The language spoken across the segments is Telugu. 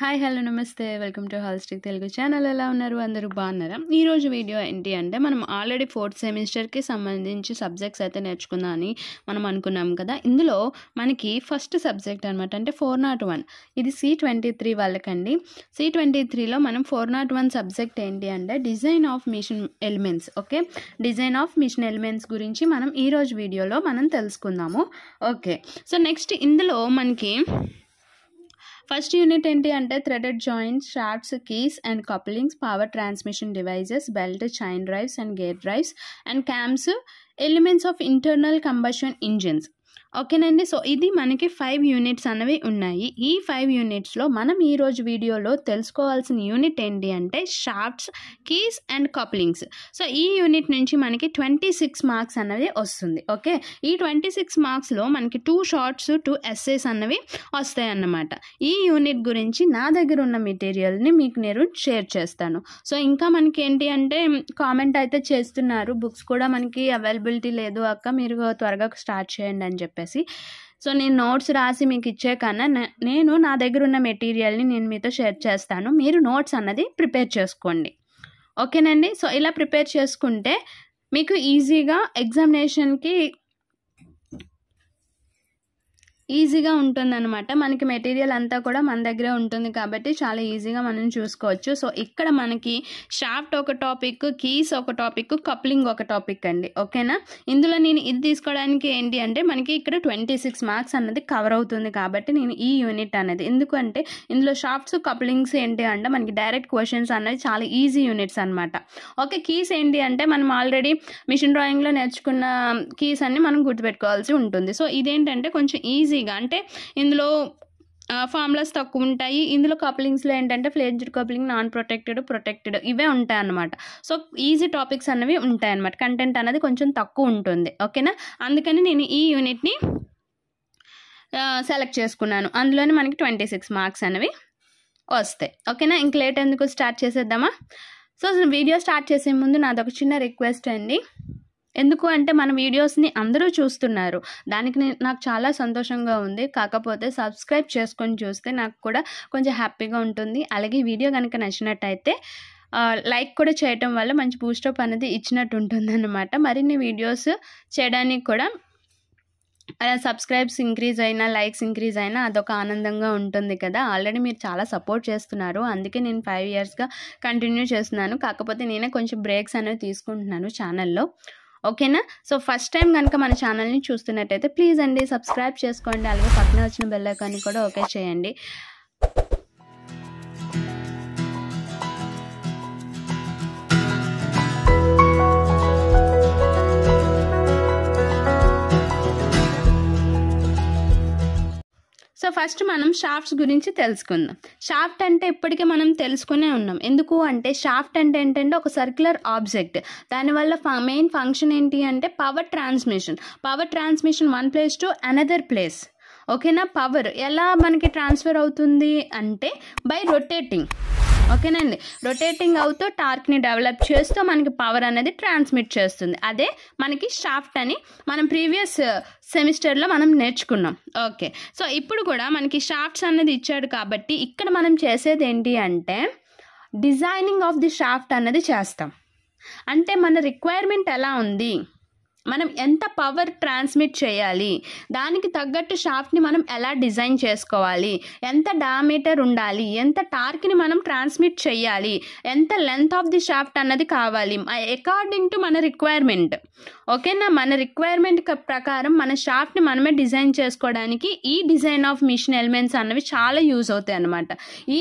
హాయ్ హలో నమస్తే వెల్కమ్ టు హాల్స్టిక్ తెలుగు ఛానల్. ఎలా ఉన్నారు? అందరూ బాగున్నారా? ఈరోజు వీడియో ఏంటి అంటే మనం ఆల్రెడీ 4th సెమిస్టర్కి సంబంధించి సబ్జెక్ట్స్ అయితే నేర్చుకుందాం అని మనం అనుకున్నాం కదా. ఇందులో మనకి ఫస్ట్ సబ్జెక్ట్ అనమాట అంటే 401. ఇది C23 వాళ్ళకండి. C23లో మనం 401 సబ్జెక్ట్ ఏంటి అంటే design of machine elements. Okay, design of machine elements గురించి మనం ఈరోజు వీడియోలో మనం తెలుసుకుందాము. ఓకే, సో నెక్స్ట్ ఇందులో మనకి ఫస్ట్ యూనిట్ ఏంటి అంటే threaded joints, shafts, keys and couplings, power transmission devices, belt, chain drives and gear drives and cams, elements of internal combustion engines. ఓకేనండి. సో ఇది మనకి 5 యూనిట్స్ అనేవి ఉన్నాయి. ఈ 5 యూనిట్స్లో మనం ఈరోజు వీడియోలో తెలుసుకోవాల్సిన యూనిట్ ఏంటి అంటే shafts, keys and couplings. So ఈ యూనిట్ నుంచి మనకి 26 మార్క్స్ అనేవి వస్తుంది. ఓకే, ఈ 26 మార్క్స్లో మనకి 2 షార్ట్స్ 2 ఎస్సేస్ అనేవి వస్తాయి అన్నమాట. ఈ యూనిట్ గురించి నా దగ్గర ఉన్న మెటీరియల్ని మీకు నేను షేర్ చేస్తాను. సో ఇంకా మనకి ఏంటి అంటే కామెంట్ అయితే చేస్తున్నారు, బుక్స్ కూడా మనకి అవైలబిలిటీ లేదు అక్క, మీరు త్వరగా స్టార్ట్ చేయండి అని చెప్పేసి. సో నేను నోట్స్ రాసి మీకు ఇచ్చే కన్నా నేను నా దగ్గర ఉన్న మెటీరియల్ని నేను మీతో షేర్ చేస్తాను. మీరు నోట్స్ అన్నది ప్రిపేర్ చేసుకోండి. ఓకేనండి. సో ఇలా ప్రిపేర్ చేసుకుంటే మీకు ఈజీగా ఎగ్జామినేషన్కి ఈజీగా ఉంటుందన్నమాట. మనకి మెటీరియల్ అంతా కూడా మన దగ్గరే ఉంటుంది కాబట్టి చాలా ఈజీగా మనం చూసుకోవచ్చు. సో ఇక్కడ మనకి షాఫ్ట్ ఒక టాపిక్, కీస్ ఒక టాపిక్, కప్లింగ్ ఒక టాపిక్ అండి. ఓకేనా. ఇందులో నేను ఇది తీసుకోవడానికి ఏంటి అంటే మనకి ఇక్కడ 26 మార్క్స్ అన్నది కవర్ అవుతుంది కాబట్టి నేను ఈ యూనిట్ అనేది, ఎందుకంటే ఇందులో షాఫ్ట్స్, కప్లింగ్స్ ఏంటి అంటే మనకి డైరెక్ట్ క్వశ్చన్స్ అనేది చాలా ఈజీ యూనిట్స్ అనమాట. ఓకే, కీస్ ఏంటి అంటే మనం ఆల్రెడీ మిషన్ డ్రాయింగ్లో నేర్చుకున్న కీస్ అన్ని మనం గుర్తుపెట్టుకోవాల్సి ఉంటుంది. సో ఇదేంటంటే కొంచెం ఈజీ అంటే ఇందులో ఫార్ములాస్ తక్కువ ఉంటాయి. ఇందులో కప్లింగ్స్లో ఏంటంటే ఫ్లేజ్డ్ కప్లింగ్, నాన్ ప్రొటెక్టెడ్, ప్రొటెక్టెడ్ ఇవే ఉంటాయి అన్నమాట. సో ఈజీ టాపిక్స్ అనేవి ఉంటాయి అన్నమాట. కంటెంట్ అనేది కొంచెం తక్కువ ఉంటుంది. ఓకేనా, అందుకని నేను ఈ యూనిట్ని సెలెక్ట్ చేసుకున్నాను. అందులోనే మనకి 26 మార్క్స్ అనేవి వస్తాయి. ఓకేనా, ఇంక లేట్ ఎందుకు, స్టార్ట్ చేసేద్దామా. సో వీడియో స్టార్ట్ చేసే ముందు నాదొక చిన్న రిక్వెస్ట్ అండి. ఎందుకు అంటే మన వీడియోస్ని అందరూ చూస్తున్నారు, దానికి నాకు చాలా సంతోషంగా ఉంది. కాకపోతే సబ్స్క్రైబ్ చేసుకొని చూస్తే నాకు కూడా కొంచెం హ్యాపీగా ఉంటుంది. అలాగే వీడియో కనుక నచ్చినట్టయితే లైక్ కూడా చేయటం వల్ల మంచి బూస్టప్ అనేది ఇచ్చినట్టు ఉంటుంది అన్నమాట. మరిన్ని వీడియోస్ చేయడానికి కూడా సబ్స్క్రైబ్స్ ఇంక్రీజ్ అయినా, లైక్స్ ఇంక్రీజ్ అయినా అదొక ఆనందంగా ఉంటుంది కదా. ఆల్రెడీ మీరు చాలా సపోర్ట్ చేస్తున్నారు, అందుకే నేను 5 ఇయర్స్గా కంటిన్యూ చేస్తున్నాను. కాకపోతే నేనే కొంచెం బ్రేక్స్ అనేవి తీసుకుంటున్నాను ఛానల్లో. ఓకేనా. సో ఫస్ట్ టైం కనుక మన ఛానల్ని చూస్తున్నట్టయితే ప్లీజ్ అండి సబ్స్క్రైబ్ చేసుకోండి. అలాగే పక్కన వచ్చిన బెల్ ఐకాన్ని కూడా ఓకే చేయండి. సో ఫస్ట్ మనం షాఫ్ట్స్ గురించి తెలుసుకుందాం. షాఫ్ట్ అంటే ఇప్పటికే మనం తెలుసుకునే ఉన్నాం. ఎందుకు అంటే షాఫ్ట్ అంటే ఏంటంటే ఒక సర్క్యులర్ ఆబ్జెక్ట్. దానివల్ల మెయిన్ ఫంక్షన్ ఏంటి అంటే power transmission one place to another place. ఓకేనా. పవర్ ఎలా మనకి ట్రాన్స్ఫర్ అవుతుంది అంటే బై రొటేటింగ్. ఓకేనండి, రొటేటింగ్ అవుతూ టార్క్ని డెవలప్ చేస్తూ మనకి పవర్ అనేది ట్రాన్స్మిట్ చేస్తుంది. అదే మనకి షాఫ్ట్ అని మనం ప్రీవియస్ సెమిస్టర్లో మనం నేర్చుకున్నాం. ఓకే, సో ఇప్పుడు కూడా మనకి షాఫ్ట్స్ అనేది ఇచ్చాడు కాబట్టి ఇక్కడ మనం చేసేది ఏంటి అంటే డిజైనింగ్ ఆఫ్ ది షాఫ్ట్ అనేది చేస్తాం. అంటే మన రిక్వైర్మెంట్ ఎలా ఉంది, మనం ఎంత పవర్ ట్రాన్స్మిట్ చేయాలి, దానికి తగ్గట్టు షాఫ్ట్ని మనం ఎలా డిజైన్ చేసుకోవాలి, ఎంత డయామీటర్ ఉండాలి, ఎంత టార్క్ని మనం ట్రాన్స్మిట్ చేయాలి, ఎంత లెంత్ ఆఫ్ ది షాఫ్ట్ అన్నది కావాలి అకార్డింగ్ టు మన రిక్వైర్మెంట్. ఓకేనా, మన రిక్వైర్మెంట్ ప్రకారం మన షాఫ్ట్ని మనమే డిజైన్ చేసుకోవడానికి ఈ డిజైన్ ఆఫ్ మిషన్ ఎలిమెంట్స్ అన్నవి చాలా యూజ్ అవుతాయి అన్నమాట. ఈ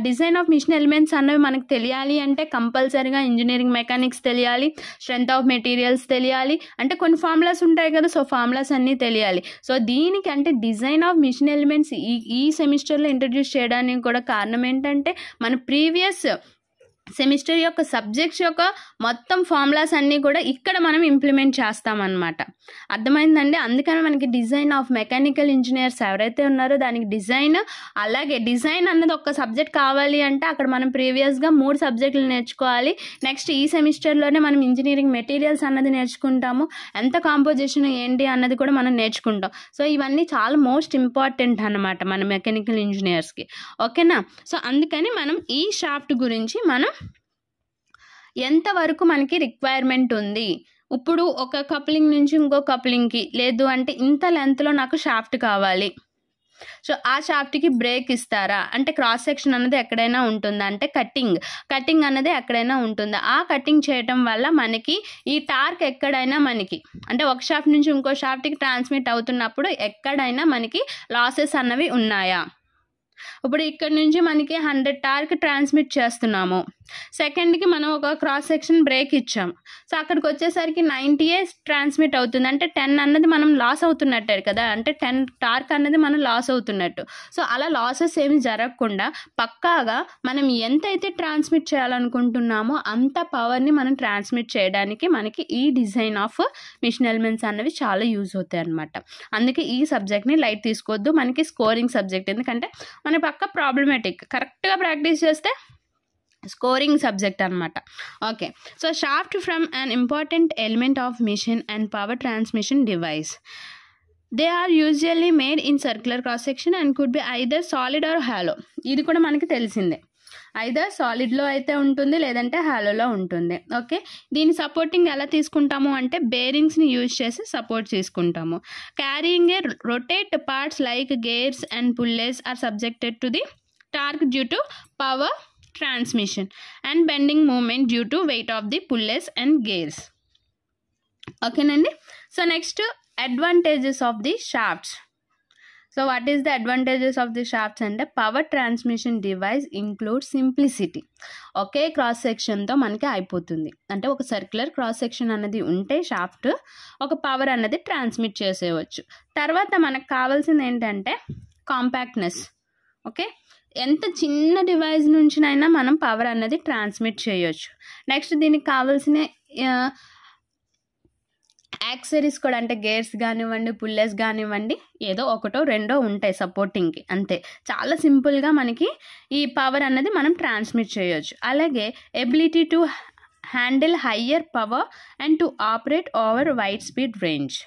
డిజైన్ ఆఫ్ మిషన్ ఎలిమెంట్స్ అన్నవి మనకు తెలియాలి అంటే కంపల్సరీగా ఇంజనీరింగ్ మెకానిక్స్ తెలియాలి, స్ట్రెంత్ ఆఫ్ మెటీరియల్ తెలియాలి, అంటే కొన్ని ఫార్ములాస్ ఉంటాయి కదా. సో ఫార్ములాస్ అన్నీ తెలియాలి. సో దీనికి అంటే డిజైన్ ఆఫ్ మిషన్ ఎలిమెంట్స్ ఈ సెమిస్టర్లో ఇంట్రడ్యూస్ చేయడానికి కూడా కారణం ఏంటంటే మన ప్రీవియస్ సెమిస్టర్ యొక్క సబ్జెక్ట్స్ యొక్క మొత్తం ఫార్ములాస్ అన్నీ కూడా ఇక్కడ మనం ఇంప్లిమెంట్ చేస్తామన్నమాట. అర్థమైందండి? అందుకని మనకి డిజైన్ ఆఫ్ మెకానికల్ ఇంజనీర్స్ ఎవరైతే ఉన్నారో దానికి డిజైన్, అలాగే డిజైన్ అన్నది ఒక సబ్జెక్ట్ కావాలి అంటే అక్కడ మనం ప్రీవియస్గా 3 సబ్జెక్టులు నేర్చుకోవాలి. నెక్స్ట్ ఈ సెమిస్టర్లోనే మనం ఇంజనీరింగ్ మెటీరియల్స్ అన్నది నేర్చుకుంటాము, ఎంత కాంపోజిషన్ ఏంటి అన్నది కూడా మనం నేర్చుకుంటాం. సో ఇవన్నీ చాలా మోస్ట్ ఇంపార్టెంట్ అన్నమాట మన మెకానికల్ ఇంజనీర్స్కి. ఓకేనా? సో అందుకని మనం ఈ షాఫ్ట్ గురించి మనం ఎంతవరకు మనకి రిక్వైర్మెంట్ ఉంది, ఇప్పుడు ఒక కప్లింగ్ నుంచి ఇంకో కప్లింగ్కి, లేదు అంటే ఇంత లెంత్లో నాకు షాఫ్ట్ కావాలి, సో ఆ షాఫ్ట్కి బ్రేక్ ఇస్తారా అంటే క్రాస్ సెక్షన్ అన్నది ఎక్కడైనా ఉంటుందా అంటే కటింగ్ అన్నది ఎక్కడైనా ఉంటుందా, ఆ కటింగ్ చేయటం వల్ల మనకి ఈ టార్క్ ఎక్కడైనా మనకి అంటే ఒక షాఫ్ట్ నుంచి ఇంకో షాఫ్ట్కి ట్రాన్స్మిట్ అవుతున్నప్పుడు ఎక్కడైనా మనకి లాసెస్ అన్నవి ఉన్నాయా. ఇప్పుడు ఇక్కడ నుంచి మనకి 100 టార్క్ ట్రాన్స్మిట్ చేస్తున్నాము, సెకండ్కి మనం ఒక క్రాస్ సెక్షన్ బ్రేక్ ఇచ్చాం, సో అక్కడికి వచ్చేసరికి 90 ట్రాన్స్మిట్ అవుతుంది, అంటే 10 అన్నది మనం లాస్ అవుతున్నట్టే కదా, అంటే 10 టార్క్ అన్నది మనం లాస్ అవుతున్నట్టు. సో అలా లాసెస్ ఏమి జరగకుండా పక్కాగా మనం ఎంతైతే ట్రాన్స్మిట్ చేయాలనుకుంటున్నామో అంత పవర్ని మనం ట్రాన్స్మిట్ చేయడానికి మనకి ఈ డిజైన్ ఆఫ్ మిషన్ ఎలిమెంట్స్ అన్నవి చాలా యూజ్ అవుతాయి అన్నమాట. అందుకే ఈ సబ్జెక్ట్ని లైట్ తీసుకోవద్దు, మనకి స్కోరింగ్ సబ్జెక్ట్, ఎందుకంటే మన పక్క ప్రాబ్లమేటిక్ కరెక్ట్గా ప్రాక్టీస్ చేస్తే స్కోరింగ్ సబ్జెక్ట్ అనమాట. Okay, so shaft from an important element of machine and power transmission device. They are usually made in circular cross section and could be either solid or hollow. ఇది కూడా మనకి తెలిసిందే, ఐదర్ సాలిడ్లో అయితే ఉంటుంది లేదంటే హాలోలో ఉంటుంది. ఓకే, దీని సపోర్టింగ్ ఎలా తీసుకుంటాము అంటే బేరింగ్స్ని యూజ్ చేసి సపోర్ట్ తీసుకుంటాము. Carrying a rotate parts like gears and pulleys are subjected to the torque due to power transmission and bending movement due to weight of the pulleys and gears. Okay nandi. So next, advantages of the shafts. So what is the advantages of the shafts and the power transmission device includes simplicity. Okay cross సెక్షన్తో మనకి అయిపోతుంది, అంటే ఒక సర్క్యులర్ క్రాస్ సెక్షన్ అన్నది ఉంటే షాఫ్ట్ ఒక పవర్ అన్నది ట్రాన్స్మిట్ చేసేయవచ్చు. తర్వాత మనకు కావాల్సింది ఏంటంటే కాంపాక్ట్నెస్. ఓకే, ఎంత చిన్న డివైస్ నుంచినైనా మనం పవర్ అన్నది ట్రాన్స్మిట్ చేయొచ్చు. నెక్స్ట్ దీనికి కావాల్సిన యాక్సరీస్ కూడా, అంటే గేర్స్ కానివ్వండి, పుల్లెస్ కానివ్వండి, ఏదో ఒకటో రెండో ఉంటాయి సపోర్టింగ్కి, అంతే. చాలా సింపుల్గా మనకి ఈ పవర్ అన్నది మనం ట్రాన్స్మిట్ చేయొచ్చు. అలాగే ability to handle higher power and to operate over wide speed range.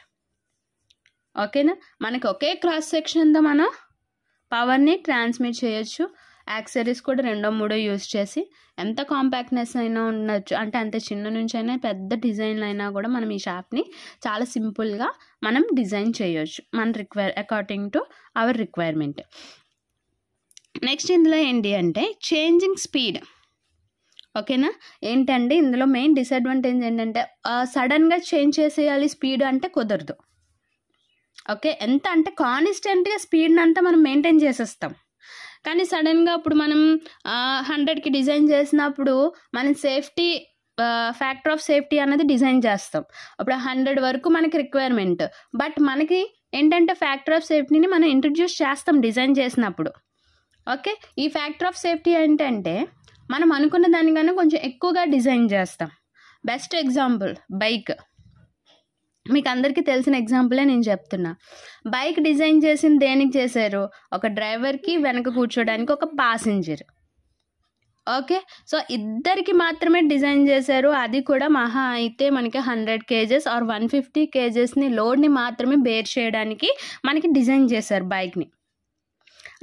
ఓకేనా, మనకి ఒకే క్రాస్ సెక్షన్తో మనం పవర్ని ట్రాన్స్మిట్ చేయొచ్చు. యాక్సరీస్ కూడా 2-3 యూజ్ చేసి ఎంత కాంపాక్ట్నెస్ అయినా ఉండొచ్చు, అంటే అంత చిన్న నుంచి అయినా పెద్ద డిజైన్లు అయినా కూడా మనం ఈ షాఫ్ట్ని చాలా సింపుల్గా మనం డిజైన్ చేయొచ్చు మన according to our requirement. Next ఇందులో ఏంటి అంటే చేంజింగ్ స్పీడ్. ఓకేనా, ఏంటంటే ఇందులో మెయిన్ డిసడ్వాంటేజ్ ఏంటంటే సడన్గా చేంజ్ చేసేయాలి స్పీడ్ అంటే కుదరదు. ఓకే, ఎంత అంటే కాన్స్టెంట్గా స్పీడ్ని అంతా మనం మెయింటైన్ చేసేస్తాం, కానీ సడన్గా ఇప్పుడు మనం 100కి డిజైన్ చేసినప్పుడు మనం సేఫ్టీ ఫ్యాక్టర్ ఆఫ్ సేఫ్టీ అన్నది డిజైన్ చేస్తాం. అప్పుడు 100 వరకు మనకి రిక్వైర్మెంట్, బట్ మనకి ఏంటంటే ఫ్యాక్టర్ ఆఫ్ సేఫ్టీని మనం ఇంట్రడ్యూస్ చేస్తాం డిజైన్ చేసినప్పుడు. ఓకే, ఈ ఫ్యాక్టర్ ఆఫ్ సేఫ్టీ ఏంటంటే మనం అనుకున్న దానికన్నా కొంచెం ఎక్కువగా డిజైన్ చేస్తాం. బెస్ట్ ఎగ్జాంపుల్ బైక్, మీకు అందరికీ తెలిసిన ఎగ్జాంపులే నేను చెప్తున్నా. బైక్ డిజైన్ చేసింది దేనికి చేశారు? ఒక డ్రైవర్కి వెనక కూర్చోడానికి ఒక ప్యాసింజర్. ఓకే, సో ఇద్దరికి మాత్రమే డిజైన్ చేశారు, అది కూడా మహా అయితే మనకి 100 kgs ఆర్ 150 kgsని లోడ్ని మాత్రమే బేర్ చేయడానికి మనకి డిజైన్ చేశారు బైక్ని,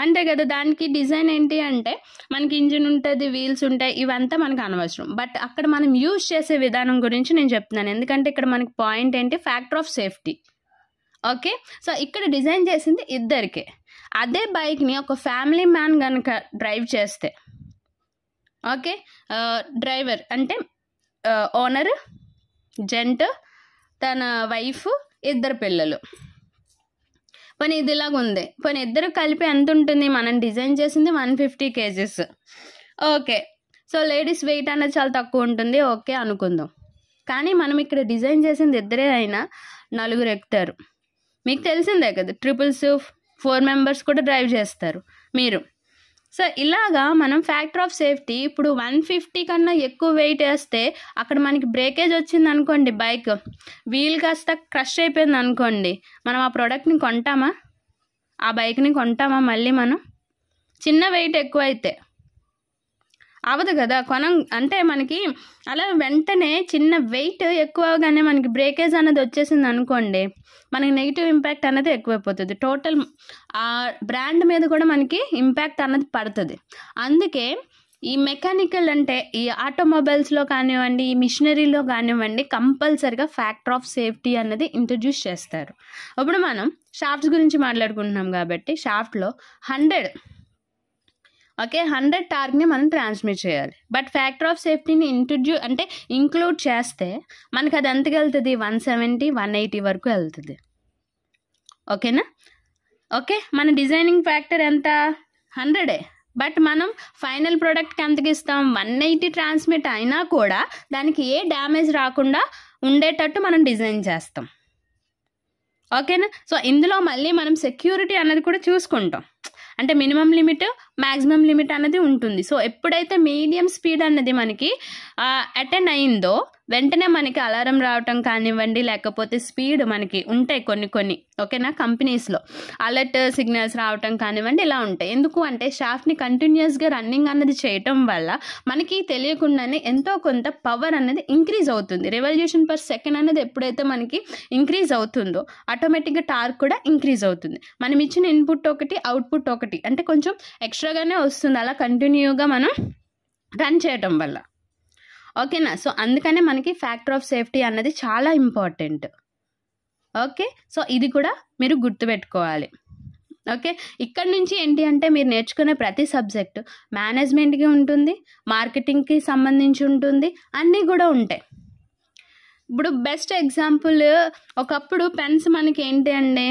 అంతే కదా. దానికి డిజైన్ ఏంటి అంటే మనకి ఇంజిన్ ఉంటుంది, వీల్స్ ఉంటాయి, ఇవంతా మనకు అనవసరం. బట్ అక్కడ మనం యూజ్ చేసే విధానం గురించి నేను చెప్తున్నాను, ఎందుకంటే ఇక్కడ మనకి పాయింట్ ఏంటి, factor of safety. Okay, so ఇక్కడ డిజైన్ చేసింది ఇద్దరికే. అదే బైక్ని ఒక ఫ్యామిలీ మ్యాన్ కనుక డ్రైవ్ చేస్తే, ఓకే, డ్రైవర్ అంటే ఓనర్, జెంట్, తన వైఫ్, 2 పిల్లలు, పని ఇది ఇలాగ ఉంది. పని ఇద్దరు కలిపి ఎంత ఉంటుంది? మనం డిజైన్ చేసింది 150 kgs. Okay, so ladies weight అనేది చాలా తక్కువ ఉంటుంది, ఓకే అనుకుందాం. కానీ మనం ఇక్కడ డిజైన్ చేసింది ఇద్దరే అయినా 4 ఎక్కుతారు. మీకు తెలిసిందే కదా, ట్రిపుల్స్ 4 మెంబర్స్ కూడా డ్రైవ్ చేస్తారు మీరు. సో ఇలాగా మనం ఫ్యాక్టర్ ఆఫ్ సేఫ్టీ ఇప్పుడు 150 కన్నా ఎక్కువ వెయిట్ వేస్తే అక్కడ మనకి బ్రేకేజ్ వచ్చింది అనుకోండి, బైక్ వీల్ కాస్త క్రష్ అయిపోయింది అనుకోండి, మనం ఆ ప్రోడక్ట్ని కొంటామా? ఆ బైక్ని కొంటామా మళ్ళీ మనం? చిన్న వెయిట్ ఎక్కువ అయితే అవదు కదా కొనం. అంటే మనకి అలా వెంటనే చిన్న వెయిట్ ఎక్కువగానే మనకి బ్రేకేజ్ అనేది వచ్చేసింది అనుకోండి, మనకి నెగిటివ్ ఇంపాక్ట్ అనేది ఎక్కువైపోతుంది. టోటల్ ఆ బ్రాండ్ మీద కూడా మనకి ఇంపాక్ట్ అన్నది పడుతుంది. అందుకే ఈ మెకానికల్ అంటే ఈ ఆటోమొబైల్స్లో కానివ్వండి, ఈ మిషనరీలో కానివ్వండి, కంపల్సరిగా ఫ్యాక్టర్ ఆఫ్ సేఫ్టీ అనేది ఇంట్రడ్యూస్ చేస్తారు. ఇప్పుడు మనం షాఫ్ట్స్ గురించి మాట్లాడుకుంటున్నాం కాబట్టి షాఫ్ట్లో 100 టార్క్ని మనం ట్రాన్స్మిట్ చేయాలి. బట్ ఫ్యాక్టర్ ఆఫ్ సేఫ్టీని ఇంక్లూడ్ చేస్తే మనకి అది ఎంతకు వెళ్తుంది? 170, 180 వరకు వెళ్తుంది. ఓకేనా? ఓకే, మన డిజైనింగ్ ఫ్యాక్టర్ ఎంత? 100. బట్ మనం ఫైనల్ ప్రోడక్ట్కి ఎంతకి ఇస్తాం? 180 ట్రాన్స్మిట్ అయినా కూడా దానికి ఏ డ్యామేజ్ రాకుండా ఉండేటట్టు మనం డిజైన్ చేస్తాం. ఓకేనా? సో ఇందులో మళ్ళీ మనం సెక్యూరిటీ అన్నది కూడా చూసుకుంటాం. అంటే మినిమం లిమిట్, మ్యాక్సిమం లిమిట్ అనేది ఉంటుంది. సో ఎప్పుడైతే మీడియం స్పీడ్ అన్నది మనకి అటెండ్ అయిందో వెంటనే మనకి అలారం రావటం కానివ్వండి, లేకపోతే స్పీడ్ మనకి ఉంటాయి కొన్ని ఓకేనా, కంపెనీస్లో అలర్ట్ సిగ్నల్స్ రావటం కానివ్వండి, ఇలా ఉంటాయి. ఎందుకు అంటే షాఫ్ట్ని కంటిన్యూస్గా రన్నింగ్ అన్నది చేయటం వల్ల మనకి తెలియకుండానే ఎంతో కొంత పవర్ అనేది ఇంక్రీజ్ అవుతుంది. రెవల్యూషన్ పర్ సెకండ్ అనేది ఎప్పుడైతే మనకి ఇంక్రీజ్ అవుతుందో ఆటోమేటిక్గా టార్క్ కూడా ఇంక్రీజ్ అవుతుంది. మనం ఇచ్చిన ఇన్పుట్ ఒకటి, అవుట్పుట్ ఒకటి, అంటే కొంచెం ఎక్స్ట్రాగానే వస్తుంది అలా కంటిన్యూగా మనం రన్ చేయటం వల్ల. ఓకేనా? సో అందుకనే మనకి ఫ్యాక్టర్ ఆఫ్ సేఫ్టీ అన్నది చాలా ఇంపార్టెంట్. ఓకే, సో ఇది కూడా మీరు గుర్తుపెట్టుకోవాలి. ఓకే, ఇక్కడ నుంచి ఏంటి అంటే మీరు నేర్చుకునే ప్రతి సబ్జెక్టు మేనేజ్మెంట్కి ఉంటుంది, మార్కెటింగ్కి సంబంధించి ఉంటుంది, అన్నీ కూడా ఉంటాయి. ఇప్పుడు బెస్ట్ ఎగ్జాంపుల్, ఒకప్పుడు పెన్స్ మనకి ఏంటి అండి,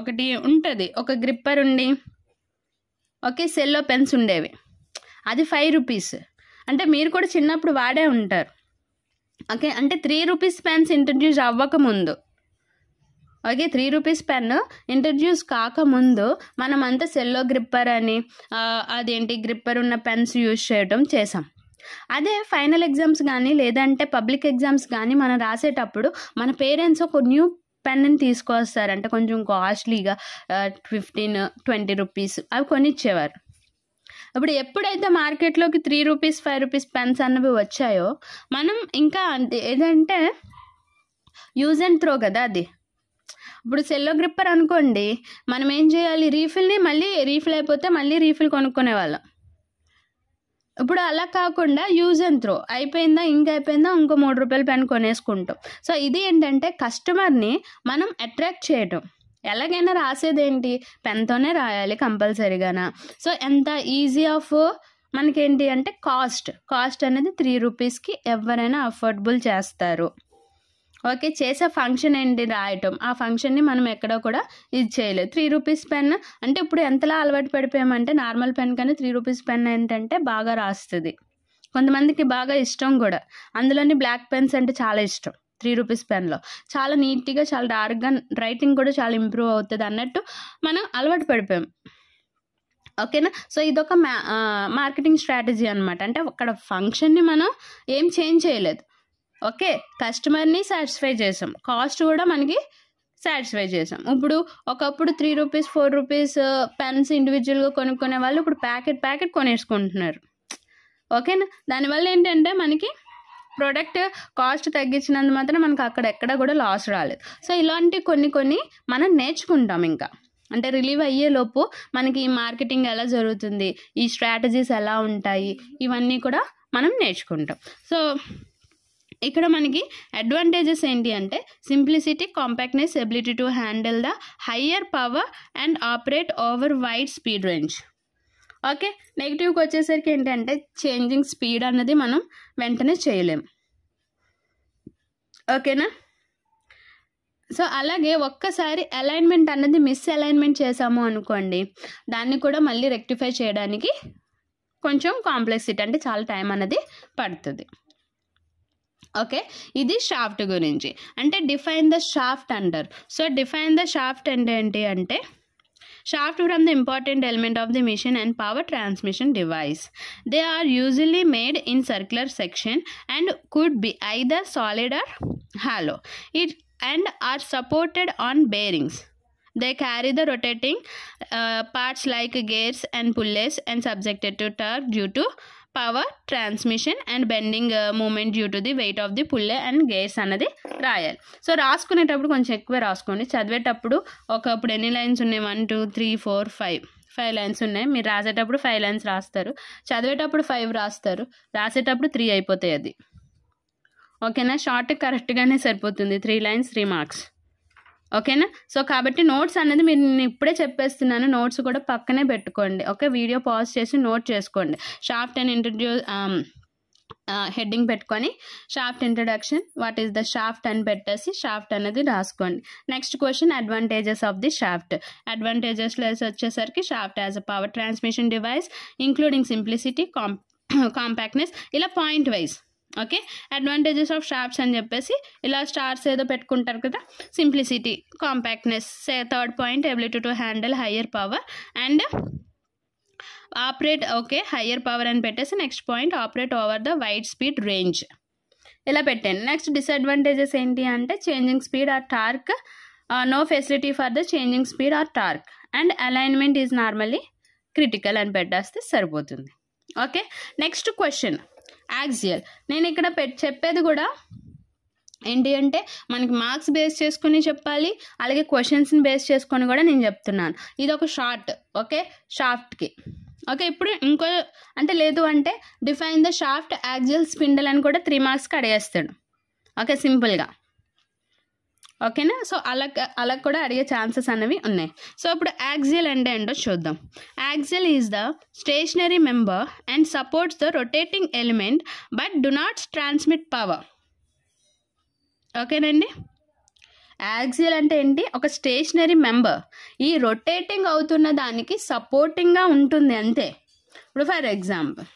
ఒకటి ఉంటుంది, ఒక గ్రిప్పర్ ఉండి ఓకే సెల్లో పెన్స్ ఉండేవి, అది 5 రూపీస్. అంటే మీరు కూడా చిన్నప్పుడు వాడే ఉంటారు. ఓకే, అంటే 3 రూపీస్ పెన్స్ ఇంట్రడ్యూస్ అవ్వకముందు, ఓకే 3 రూపీస్ పెన్ ఇంట్రడ్యూస్ కాకముందు మనం అంతా సెల్లో గ్రిప్పర్ అని అదేంటి గ్రిప్పర్ ఉన్న పెన్స్ యూజ్ చేయడం చేసాం. అదే ఫైనల్ ఎగ్జామ్స్ కానీ లేదంటే పబ్లిక్ ఎగ్జామ్స్ కానీ మనం రాసేటప్పుడు మన పేరెంట్స్ ఒక న్యూ పెన్ని తీసుకొస్తారు, అంటే కొంచెం కాస్ట్లీగా 15-20 రూపీస్ అవి కొనిచ్చేవారు. ఇప్పుడు ఎప్పుడైతే మార్కెట్లోకి 3 రూపీస్ 5 రూపీస్ పెన్స్ అన్నవి వచ్చాయో మనం ఇంకా ఏదంటే యూజ్ అండ్ త్రో కదా అది. ఇప్పుడు సెల్లో గ్రిప్పర్ అనుకోండి, మనం ఏం చేయాలి, రీఫిల్ని మళ్ళీ రీఫిల్ అయిపోతే మళ్ళీ రీఫిల్ కొనుక్కునే వాళ్ళం. ఇప్పుడు అలా కాకుండా యూజ్ అండ్ త్రో అయిపోయిందా, ఇంకైపోయిందా, ఇంకో 3 రూపాయల పెన్ కొనేసుకుంటాం. సో ఇది ఏంటంటే కస్టమర్ని మనం అట్రాక్ట్ చేయటం. ఎలాగైనా రాసేదేంటి, పెన్తోనే రాయాలి కంపల్సరీగానా. సో ఎంత ఈజీ ఆఫ్ మనకేంటి అంటే కాస్ట్ అనేది 3 రూపీస్కి ఎవరైనా అఫోర్డబుల్ చేస్తారు. ఓకే, చేసే ఫంక్షన్ ఏంటి, రాయటం. ఆ ఫంక్షన్ని మనం ఎక్కడ కూడా ఇది చేయలేదు. 3 రూపీస్ పెన్ అంటే ఇప్పుడు ఎంతలా అలవాటు పడిపోయామంటే నార్మల్ పెన్ కానీ 3 రూపీస్ పెన్ ఏంటంటే బాగా రాస్తుంది. కొంతమందికి బాగా ఇష్టం కూడా, అందులోని బ్లాక్ పెన్స్ అంటే చాలా ఇష్టం. 3 రూపీస్ పెన్లో చాలా నీట్గా, చాలా డార్క్గా, రైటింగ్ కూడా చాలా ఇంప్రూవ్ అవుతుంది అన్నట్టు మనం అలవాటు పడిపోయాం. ఓకేనా? సో ఇదొక మార్కెటింగ్ స్ట్రాటజీ అనమాట. అంటే అక్కడ ఫంక్షన్ని మనం ఏం చేంజ్ చేయలేదు. ఓకే, కస్టమర్ని సాటిస్ఫై చేసాం, కాస్ట్ కూడా మనకి సాటిస్ఫై చేసాం. ఇప్పుడు ఒకప్పుడు 3 రూపీస్ 4 రూపీస్ పెన్స్ ఇండివిజువల్గా కొనుక్కునే వాళ్ళు ఇప్పుడు ప్యాకెట్ కొనేసుకుంటున్నారు. ఓకేనా? దానివల్ల ఏంటంటే మనకి ప్రోడక్ట్ కాస్ట్ తగ్గించినందు మాత్రం మనకు అక్కడ ఎక్కడ కూడా లాస్ రాలేదు. సో ఇలాంటి కొన్ని మనం నేర్చుకుంటాం. ఇంకా అంటే రిలీవ్ అయ్యేలోపు మనకి ఈ మార్కెటింగ్ ఎలా జరుగుతుంది, ఈ స్ట్రాటజీస్ ఎలా ఉంటాయి, ఇవన్నీ కూడా మనం నేర్చుకుంటాం. సో ఇక్కడ మనకి అడ్వాంటేజెస్ ఏంటి అంటే simplicity, compactness, ability to handle the higher power and operate over wide speed range. Okay, నెగిటివ్కి వచ్చేసరికి ఏంటంటే చేంజింగ్ స్పీడ్ అన్నది మనం వెంటనే చేయలేం. ఓకేనా? సో అలాగే ఒక్కసారి అలైన్మెంట్ అన్నది అలైన్మెంట్ చేసాము అనుకోండి, దాన్ని కూడా మళ్ళీ రెక్టిఫై చేయడానికి కొంచెం కాంప్లెక్సిటీ అంటే చాలా టైం అనేది పడుతుంది. ఓకే, ఇది షాఫ్ట్ గురించి. అంటే డిఫైన్ ద షాఫ్ట్ అంటారు. సో డిఫైన్ ద షాఫ్ట్ అంటే ఏంటి అంటే shaft from the important element of the machine and power transmission device. They are usually made in circular section and could be either solid or hollow. And are supported on bearings. They carry the rotating parts like gears and pulleys and subjected to torque due to power transmission and bending movement due to the weight of the pulley and gears అన్నది రాయాలి. సో రాసుకునేటప్పుడు కొంచెం ఎక్కువ రాసుకోండి. చదివేటప్పుడు ఒకప్పుడు ఎన్ని లైన్స్ ఉన్నాయి, 1 2 3 4 5 లైన్స్ ఉన్నాయి. మీరు రాసేటప్పుడు 5 లైన్స్ రాస్తారు, చదివేటప్పుడు 5 రాస్తారు, రాసేటప్పుడు 3 అయిపోతాయి. అది ఓకేనా. షార్ట్ కరెక్ట్గానే సరిపోతుంది. 3 లైన్స్ 3 మార్క్స్. ఓకేనా. సో కాబట్టి నోట్స్ అనేది నేను ఇప్పుడే చెప్పేస్తున్నాను, నోట్స్ కూడా పక్కనే పెట్టుకోండి. ఓకే, వీడియో పాజ్ చేసి నోట్ చేసుకోండి. షాఫ్ట్ అండ్ హెడ్డింగ్ పెట్టుకొని shaft introduction, what is the shaft అని పెట్టేసి షాఫ్ట్ అనేది రాసుకోండి. Next question, advantages of the shaft. అడ్వాంటేజెస్లో వచ్చేసరికి shaft as a power transmission device including simplicity, compactness, ఇలా point wise. Okay, advantages of shafts అని చెప్పేసి ఇలా స్టార్స్ ఏదో పెట్టుకుంటారు కదా. Simplicity, compactness, third point ability to handle higher power and operate. Okay, higher power అని పెట్టేసి next point operate over the wide speed range, ఇలా పెట్టండి. నెక్స్ట్ డిసడ్వాంటేజెస్ ఏంటి అంటే changing speed or torque, no facility for the changing speed or torque and alignment is normally critical అని పెట్టేస్తే సరిపోతుంది. Okay, next question axial. నేను ఇక్కడ చెప్పేది కూడా ఏంటి అంటే మనకి మార్క్స్ బేస్ చేసుకొని చెప్పాలి, అలాగే క్వశ్చన్స్ని బేస్ చేసుకొని కూడా నేను చెప్తున్నాను. ఇది ఒక షార్ట్. ఓకే, షాఫ్ట్కి. ఓకే, ఇప్పుడు ఇంకో అంటే లేదు అంటే define the shaft, axial, spindle అని కూడా 3 మార్క్స్కి అడిగేస్తాడు. ఓకే, సింపుల్గా. ఓకేనా. సో అలా కూడా అడిగే ఛాన్సెస్ అనేవి ఉన్నాయి. సో ఇప్పుడు యాక్సియల్ అంటే ఏంటో చూద్దాం. Axial is the stationery member and supports the rotating element but do not transmit power. ఓకేనండి. యాక్సియల్ అంటే ఏంటి, ఒక స్టేషనరీ మెంబర్, ఈ రొటేటింగ్ అవుతున్న దానికి సపోర్టింగ్గా ఉంటుంది అంతే. ఇప్పుడు ఫర్ ఎగ్జాంపుల్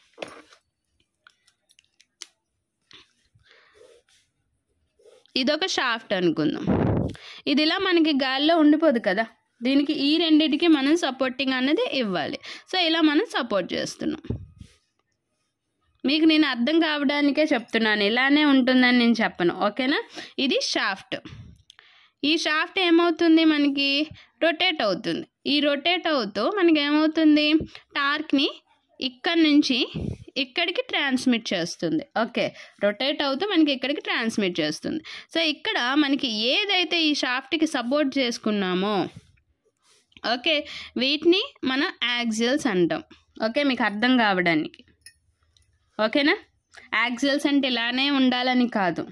ఇదొక షాఫ్ట్ అనుకుందాం. ఇది ఇలా మనకి గాల్లో ఉండిపోదు కదా, దీనికి ఈ రెండింటికి మనం సపోర్టింగ్ అనేది ఇవ్వాలి. సో ఇలా మనం సపోర్ట్ చేస్తున్నాం. మీకు నేను అర్థం కావడానికే చెప్తున్నాను, ఇలానే ఉంటుందని నేను చెప్పను. ఓకేనా. ఇది షాఫ్ట్. ఈ షాఫ్ట్ ఏమవుతుంది, మనకి రొటేట్ అవుతుంది. ఈ రొటేట్ అవుతూ మనకి ఏమవుతుంది, టార్క్ని ఇక్కడి నుంచి ఇక్కడికి ట్రాన్స్మిట్ చేస్తుంది. ఓకే, రొటేట్ అవుతూ మనకి ఇక్కడికి ట్రాన్స్మిట్ చేస్తుంది. సో ఇక్కడ మనకి ఏదైతే ఈ షాఫ్ట్కి సపోర్ట్ చేసుకున్నామో ఓకే వీటిని మనం యాక్సియల్స్ అంటాం. ఓకే, మీకు అర్థం కావడానికి. ఓకేనా. యాక్సియల్స్ అంటే ఇలానే ఉండాలని కాదు.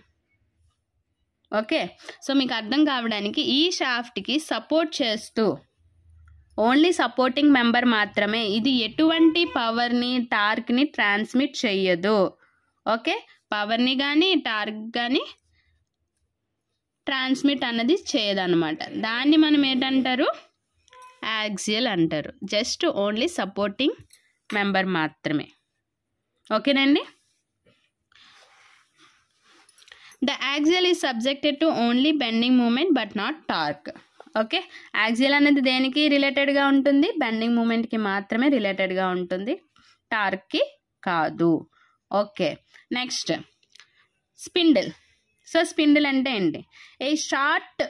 ఓకే, సో మీకు అర్థం కావడానికి ఈ షాఫ్ట్కి సపోర్ట్ చేస్తూ ఓన్లీ సపోర్టింగ్ మెంబర్ మాత్రమే, ఇది ఎటువంటి పవర్ని టార్క్ని ట్రాన్స్మిట్ చెయ్యదు. ఓకే, పవర్ని కానీ టార్క్ కానీ ట్రాన్స్మిట్ అన్నది చేయదన్నమాట. దాన్ని మనం ఏంటంటారు, యాక్సియల్ అంటారు. జస్ట్ ఓన్లీ సపోర్టింగ్ మెంబర్ మాత్రమే. ఓకేనండి. The axial is subjected to only bending moment but not torque. Okay, axial అనేది దేనికి రిలేటెడ్గా ఉంటుంది, బెండింగ్ మూమెంట్కి మాత్రమే రిలేటెడ్గా ఉంటుంది, టార్క్కి కాదు. Okay, next spindle. So spindle అంటే ఏంటి, ఏ షార్ట్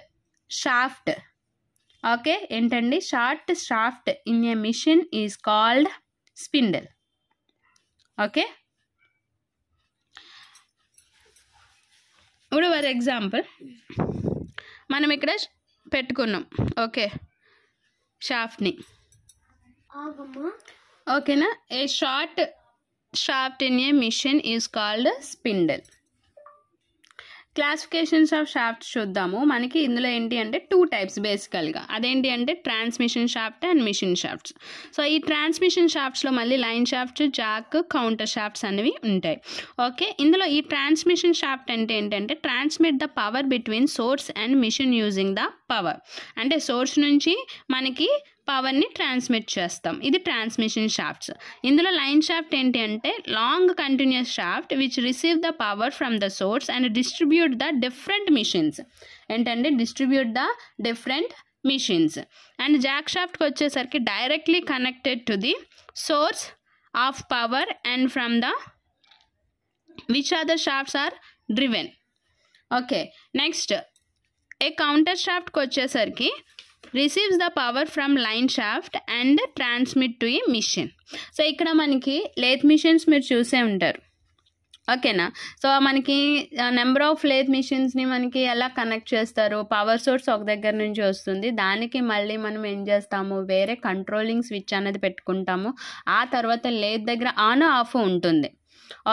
షాఫ్ట్. ఓకే, ఏంటండి, short shaft in a machine is called spindle. Okay, ఇప్పుడు ఫర్ ఎగ్జాంపుల్ మనం ఇక్కడ పెట్టుకున్నాం. ఓకే, షాఫ్ట్ని. ఓకేనా, a short shaft in a machine is called spindle. Classifications of shafts చూద్దాము. మనకి ఇందులో ఏంటి అంటే 2 టైప్స్ బేసికల్గా. అదేంటి అంటే transmission shaft and machine shafts. So ఈ ట్రాన్స్మిషన్ షాఫ్ట్స్లో మళ్ళీ line shafts, jack, counter shafts అనేవి ఉంటాయి. ఓకే, ఇందులో ఈ ట్రాన్స్మిషన్ షాఫ్ట్ అంటే ఏంటంటే transmit the power between source and machine using the power. అంటే సోర్స్ నుంచి మనకి పవర్ని ట్రాన్స్మిట్ చేస్తాం. ఇది ట్రాన్స్మిషన్ షాఫ్ట్స్. ఇందులో లైన్ షాఫ్ట్ ఏంటి అంటే long continuous shaft which receive the power from the source and distribute the different machines. ఏంటంటే distribute the different machines. And jack షాఫ్ట్కి వచ్చేసరికి directly connected to the source of power and from the which other shafts are driven. Okay, next a counter షాఫ్ట్కి వచ్చేసరికి receives the power from line shaft and transmit to a machine. So ఇక్కడ మనకి లేత్ మిషన్స్ మీరు చూసే ఉంటారు, ఓకేనా. సో మనకి నెంబర్ ఆఫ్ లేత్ మిషన్స్ని మనకి ఎలా కనెక్ట్ చేస్తారు, పవర్ సోర్స్ ఒక దగ్గర నుంచి వస్తుంది, దానికి మళ్ళీ మనం ఏం చేస్తాము, వేరే కంట్రోలింగ్ స్విచ్ అనేది పెట్టుకుంటాము. ఆ తర్వాత లేత్ దగ్గర ఆన్ ఆఫ్ ఉంటుంది,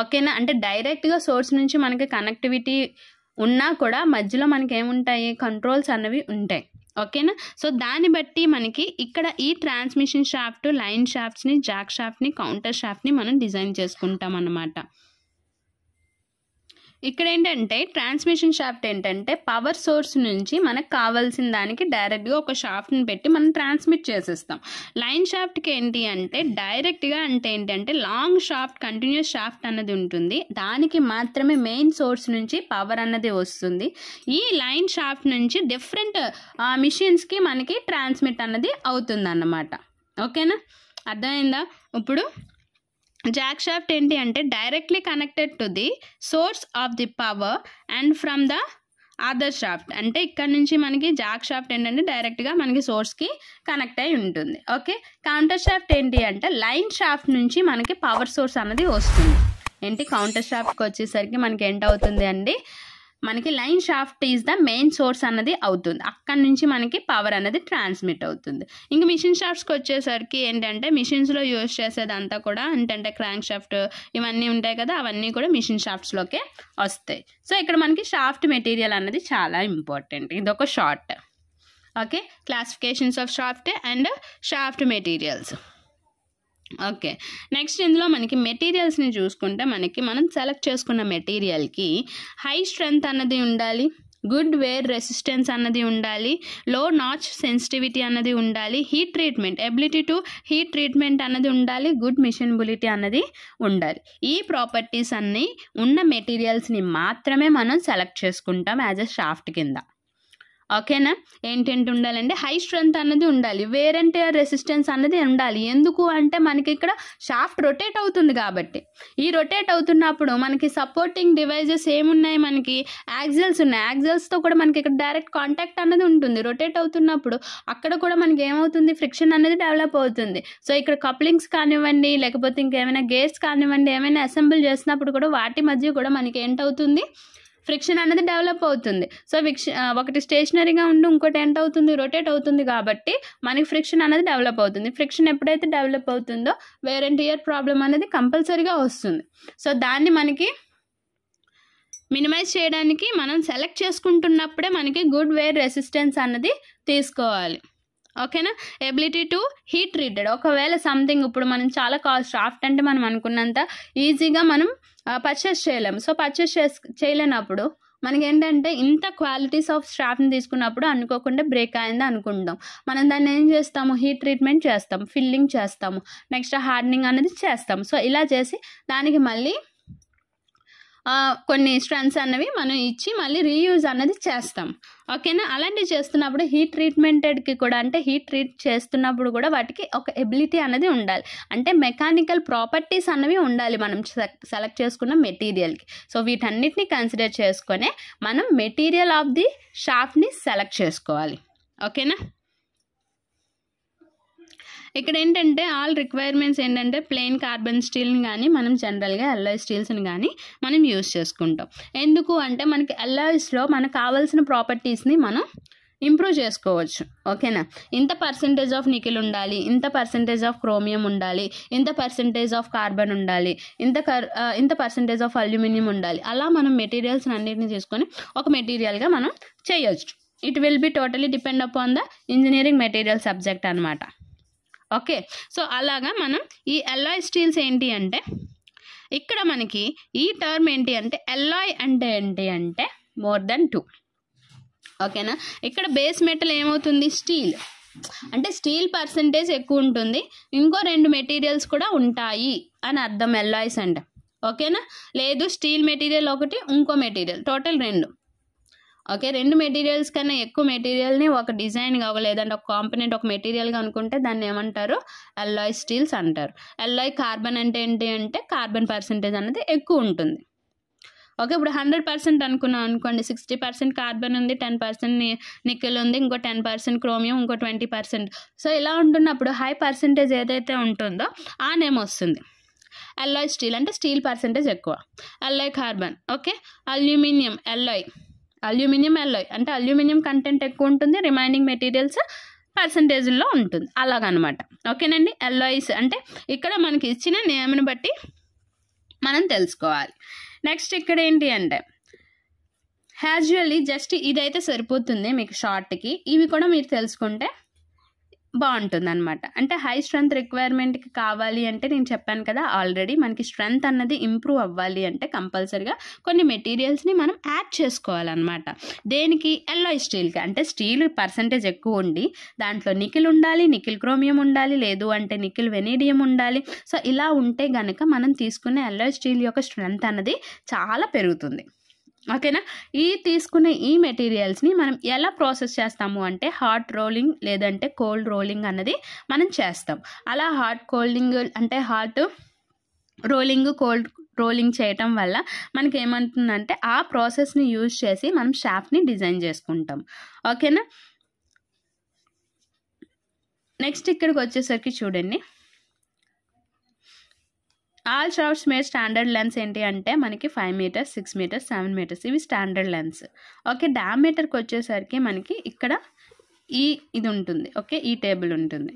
ఓకేనా. అంటే డైరెక్ట్గా సోర్స్ నుంచి మనకి కనెక్టివిటీ ఉన్నా కూడా మధ్యలో మనకి ఏముంటాయి, కంట్రోల్స్ అనేవి ఉంటాయి, ఓకేనా. సో దాన్ని బట్టి మనకి ఇక్కడ ఈ ట్రాన్స్మిషన్ షాఫ్ట్, లైన్ షాఫ్ట్స్ని, జాక్ షాఫ్ట్ని, కౌంటర్ షాఫ్ట్ని మనం డిజైన్ చేసుకుంటాం అన్నమాట. ఇక్కడ ఏంటంటే ట్రాన్స్మిషన్ షాఫ్ట్ ఏంటంటే పవర్ సోర్స్ నుంచి మనకు కావాల్సిన దానికి డైరెక్ట్గా ఒక షాఫ్ట్ని పెట్టి మనం ట్రాన్స్మిట్ చేసేస్తాం. లైన్ షాఫ్ట్కి ఏంటి అంటే డైరెక్ట్గా అంటే ఏంటంటే లాంగ్ షాఫ్ట్, కంటిన్యూస్ షాఫ్ట్ అన్నది ఉంటుంది, దానికి మాత్రమే మెయిన్ సోర్స్ నుంచి పవర్ అన్నది వస్తుంది. ఈ లైన్ షాఫ్ట్ నుంచి డిఫరెంట్ మిషన్స్కి మనకి ట్రాన్స్మిట్ అన్నది అవుతుంది అన్నమాట, ఓకేనా. అర్థమైందా? ఇప్పుడు జాక్ షాఫ్ట్ ఏంటి అంటే directly connected to the source of the power and from the other shaft. అంటే ఇక్కడ నుంచి మనకి జాక్ షాఫ్ట్ ఏంటంటే డైరెక్ట్గా మనకి సోర్స్కి కనెక్ట్ అయి ఉంటుంది, ఓకే. కౌంటర్ షాఫ్ట్ ఏంటి అంటే లైన్ షాఫ్ట్ నుంచి మనకి పవర్ సోర్స్ అన్నది వస్తుంది. ఏంటి కౌంటర్ షాఫ్ట్కి వచ్చేసరికి మనకి ఏంటవుతుంది అండి, మనకి line shaft is the main source అన్నది అవుతుంది, అక్కడి నుంచి మనకి పవర్ అనేది ట్రాన్స్మిట్ అవుతుంది. ఇంకా మిషన్ షాఫ్ట్స్కి వచ్చేసరికి ఏంటంటే మిషన్స్లో యూజ్ చేసేదంతా కూడా ఏంటంటే క్రాంక్ షాఫ్ట్ ఇవన్నీ ఉంటాయి కదా, అవన్నీ కూడా మిషన్ షాఫ్ట్స్లోకే వస్తాయి. సో ఇక్కడ మనకి షాఫ్ట్ మెటీరియల్ అన్నది చాలా ఇంపార్టెంట్, ఇదొక short, okay. Classifications of shaft and shaft materials. Okay, next ఇందులో మనకి మెటీరియల్స్ని చూసుకుంటే మనం సెలెక్ట్ చేసుకున్న మెటీరియల్కి హై స్ట్రెంగ్త్ అన్నది ఉండాలి, గుడ్ వేర్ రెసిస్టెన్స్ అన్నది ఉండాలి, లో నాచ్ సెన్సిటివిటీ అన్నది ఉండాలి, heat treatment ability to heat treatment అన్నది ఉండాలి, గుడ్ మిషనబిలిటీ అన్నది ఉండాలి. ఈ ప్రాపర్టీస్ అన్నీ ఉన్న మెటీరియల్స్ని మాత్రమే మనం సెలెక్ట్ చేసుకుంటాం యాజ్ ఎ షాఫ్ట్ కింద, ఓకేనా. ఏంటంటే ఉండాలంటే హై స్ట్రెంగ్త్ అన్నది ఉండాలి, వేర్ అండ్ టేర్ రెసిస్టెన్స్ అన్నది ఉండాలి. ఎందుకు అంటే మనకి ఇక్కడ షాఫ్ట్ రొటేట్ అవుతుంది కాబట్టి, ఈ రొటేట్ అవుతున్నప్పుడు మనకి సపోర్టింగ్ డివైజెస్ ఏమున్నాయి, మనకి యాక్సిల్స్ ఉన్నాయి, యాక్సిల్స్తో కూడా మనకి ఇక్కడ డైరెక్ట్ కాంటాక్ట్ అన్నది ఉంటుంది. రొటేట్ అవుతున్నప్పుడు అక్కడ కూడా మనకి ఏమవుతుంది, ఫ్రిక్షన్ అనేది డెవలప్ అవుతుంది. సో ఇక్కడ కప్లింగ్స్ కానివ్వండి, లేకపోతే ఇంకేమైనా గేర్స్ కానివ్వండి, ఏమైనా అసెంబుల్ చేసినప్పుడు కూడా వాటి మధ్య కూడా మనకి ఏంటవుతుంది, ఫ్రిక్షన్ అనేది డెవలప్ అవుతుంది. సో ఒకటి స్టేషనరీగా ఉండి ఇంకోటి ఏంటవుతుంది, రొటేట్ అవుతుంది కాబట్టి మనకి ఫ్రిక్షన్ అనేది డెవలప్ అవుతుంది. ఫ్రిక్షన్ ఎప్పుడైతే డెవలప్ అవుతుందో వేర్ అండ్ టియర్ ప్రాబ్లం అనేది కంపల్సరీగా వస్తుంది. సో దాన్ని మనకి మినిమైజ్ చేయడానికి మనం సెలెక్ట్ చేసుకుంటున్నప్పుడే మనకి గుడ్ వేర్ రెసిస్టెన్స్ అన్నది తీసుకోవాలి, ఓకేనా. ఎబిలిటీ టు హీట్ ట్రీటెడ్, ఒకవేళ సంథింగ్ ఇప్పుడు మనం చాలా షాఫ్ట్ అంటే మనం అనుకున్నంత ఈజీగా మనం పర్చేస్ చేయలేము. సో పర్చేస్ చేయలేనప్పుడు మనకి ఏంటంటే ఇంత క్వాలిటీస్ ఆఫ్ షాఫ్ట్ని తీసుకున్నప్పుడు అనుకోకుండా బ్రేక్ అయింది అనుకుంటాం, మనం దాన్ని ఏం చేస్తాము, హీట్ ట్రీట్మెంట్ చేస్తాం, ఫిల్లింగ్ చేస్తాము, నెక్స్ట్ హార్డనింగ్ అనేది చేస్తాం. సో ఇలా చేసి దానికి మళ్ళీ కొన్ని స్ట్రెంత్స్ అన్నవి మనం ఇచ్చి మళ్ళీ రీయూజ్ అన్నది చేస్తాం, ఓకేనా. అలాంటివి చేస్తున్నప్పుడు హీట్ ట్రీట్మెంటెడ్కి కూడా అంటే హీట్ ట్రీట్ చేస్తున్నప్పుడు కూడా వాటికి ఒక ఎబిలిటీ అనేది ఉండాలి, అంటే మెకానికల్ ప్రాపర్టీస్ అన్నవి ఉండాలి మనం సెలెక్ట్ చేసుకున్న మెటీరియల్కి. సో వీటన్నిటిని కన్సిడర్ చేసుకొని మనం మెటీరియల్ ఆఫ్ ది షాఫ్ట్ని సెలెక్ట్ చేసుకోవాలి, ఓకేనా. ఇక్కడ ఏంటంటే ఆల్ రిక్వైర్మెంట్స్ ఏంటంటే ప్లెయిన్ కార్బన్ స్టీల్ని కానీ మనం జనరల్గా అల్లాయ్ స్టీల్స్ని కానీ మనం యూజ్ చేసుకుంటాం. ఎందుకు అంటే మనకి అల్లాయ్స్లో మనకు కావాల్సిన ప్రాపర్టీస్ని మనం ఇంప్రూవ్ చేసుకోవచ్చు, ఓకేనా. ఇంత పర్సెంటేజ్ ఆఫ్ నికెల్ ఉండాలి, ఇంత పర్సెంటేజ్ ఆఫ్ క్రోమియం ఉండాలి, ఇంత పర్సెంటేజ్ ఆఫ్ కార్బన్ ఉండాలి, ఇంత పర్సెంటేజ్ ఆఫ్ అల్యూమినియం ఉండాలి. అలా మనం మెటీరియల్స్ అన్నిటిని తీసుకొని ఒక మెటీరియల్గా మనం చేయొచ్చు. It will be totally depend upon the engineering material subject అనమాట, ఓకే. సో అలాగా మనం ఈ అల్లాయ్ స్టీల్స్ ఏంటి అంటే ఇక్కడ మనకి ఈ టర్మ్ ఏంటి అంటే అల్లాయ్ అంటే ఏంటి అంటే మోర్ దెన్ 2, ఓకేనా. ఇక్కడ బేస్ మెటల్ ఏమవుతుంది, స్టీల్ అంటే స్టీల్ పర్సంటేజ్ ఎక్కువ ఉంటుంది, ఇంకో 2 మెటీరియల్స్ కూడా ఉంటాయి అని అర్థం అల్లాయ్స్ అంటే, ఓకేనా. లేదు స్టీల్ మెటీరియల్ ఒకటి ఇంకో మెటీరియల్ టోటల్ 2, ఓకే, 2 మెటీరియల్స్ కన్నా ఎక్కువ మెటీరియల్ని ఒక డిజైన్గా లేదంటే ఒక కాంపోనెంట్ ఒక మెటీరియల్గా అనుకుంటే దాన్ని ఏమంటారు, అల్లాయ్ స్టీల్స్ అంటారు. అల్లాయ్ కార్బన్ అంటే ఏంటి అంటే కార్బన్ పర్సెంటేజ్ అనేది ఎక్కువ ఉంటుంది. ఓకే, ఇప్పుడు 100% అనుకున్నాం అనుకోండి, 60% కార్బన్ ఉంది, 10% నికెల్ ఉంది, ఇంకో 10% క్రోమియం, ఇంకో 20%. సో ఇలా ఉంటున్నప్పుడు హై పర్సెంటేజ్ ఏదైతే ఉంటుందో ఆ నేమ్ వస్తుంది. అల్లాయ్ స్టీల్ అంటే స్టీల్ పర్సెంటేజ్ ఎక్కువ. Alloy carbon, okay, aluminium alloy అంటే అల్యూమినియం కంటెంట్ ఎక్కువ ఉంటుంది, రిమైనింగ్ మెటీరియల్స్ పర్సంటేజ్లో ఉంటుంది, అలాగనమాట. ఓకేనండి, అల్లాయ్స్ అంటే ఇక్కడ మనకి ఇచ్చిన నేమ్ని బట్టి మనం తెలుసుకోవాలి. నెక్స్ట్ ఇక్కడ ఏంటి అంటే యాజువల్లీ జస్ట్ ఇదైతే సరిపోతుంది మీకు షార్ట్కి. ఇవి కూడా మీరు తెలుసుకుంటే బాగుంటుంది అనమాట. అంటే హై స్ట్రెంత్ రిక్వైర్మెంట్కి కావాలి అంటే నేను చెప్పాను కదా ఆల్రెడీ, మనకి స్ట్రెంత్ అన్నది ఇంప్రూవ్ అవ్వాలి అంటే కంపల్సరీగా కొన్ని మెటీరియల్స్ని మనం యాడ్ చేసుకోవాలన్నమాట. దేనికి, అల్లాయ్ స్టీల్కి. అంటే స్టీల్ పర్సంటేజ్ ఎక్కువ ఉండి దాంట్లో నికిల్ ఉండాలి, నికిల్ క్రోమియం ఉండాలి, లేదు అంటే నికిల్ వెనీడియం ఉండాలి. సో ఇలా ఉంటే గనక మనం తీసుకునే అల్లాయ్ స్టీల్ యొక్క స్ట్రెంత్ అన్నది చాలా పెరుగుతుంది. ఓకేనా, తీసుకునే ఈ మెటీరియల్స్ని మనం ఎలా ప్రాసెస్ చేస్తాము అంటే హాట్ రోలింగ్ లేదంటే కోల్డ్ రోలింగ్ అన్నది మనం చేస్తాం. అలా హాట్ రోలింగ్ కోల్డ్ రోలింగ్ చేయటం వల్ల మనకి ఏమంటుందంటే ఆ ప్రాసెస్ని యూజ్ చేసి మనం షాఫ్ట్ని డిజైన్ చేసుకుంటాం. ఓకేనా, నెక్స్ట్ ఇక్కడికి వచ్చేసరికి చూడండి, all shafts made standard lens ఏంటి అంటే మనకి 5 meters, 6 meters, 7 meters ఇవి స్టాండర్డ్ లెన్స్. ఓకే, డయామీటర్కి వచ్చేసరికి మనకి ఇక్కడ ఇది ఉంటుంది. ఓకే, ఈ టేబుల్ ఉంటుంది.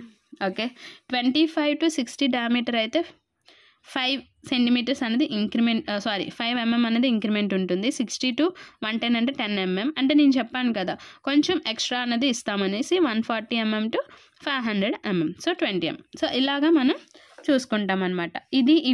ఓకే, 25 to 60 డయామీటర్ అయితే 5 centimeters అనేది 5 mm అనేది ఇంక్రిమెంట్ ఉంటుంది. 60 to 110 అంటే 10 mm. అంటే నేను చెప్పాను కదా కొంచెం ఎక్స్ట్రా అనేది ఇస్తామనేసి 140 mm to 500 mm, so 20 mm. So ఇలాగా మనం చూసుకుంటాం అనమాట. ఇది ఈ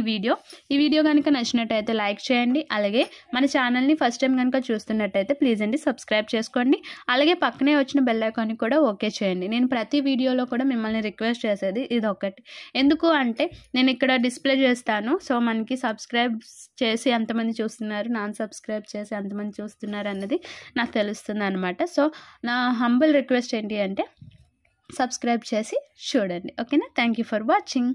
వీడియో కనుక నచ్చినట్టయితే లైక్ చేయండి. అలాగే మన ఛానల్ని ఫస్ట్ టైం కనుక చూస్తున్నట్టయితే ప్లీజ్ అండి సబ్స్క్రైబ్ చేసుకోండి. అలాగే పక్కనే వచ్చిన బెల్ ఐకాన్ని కూడా ఓకే చేయండి. నేను ప్రతి వీడియోలో కూడా మిమ్మల్ని రిక్వెస్ట్ చేసేది ఇది ఒకటి. ఎందుకు అంటే నేను ఇక్కడ డిస్ప్లే చేస్తాను. సో మనకి సబ్స్క్రైబ్ చేసి ఎంతమంది చూస్తున్నారు, నాన్ సబ్స్క్రైబ్ చేసి ఎంతమంది చూస్తున్నారు అన్నది నాకు తెలుస్తుంది అనమాట. సో నా హంబుల్ రిక్వెస్ట్ ఏంటి అంటే సబ్స్క్రైబ్ చేసి చూడండి. ఓకేనా, థ్యాంక్ యూ ఫర్ వాచింగ్.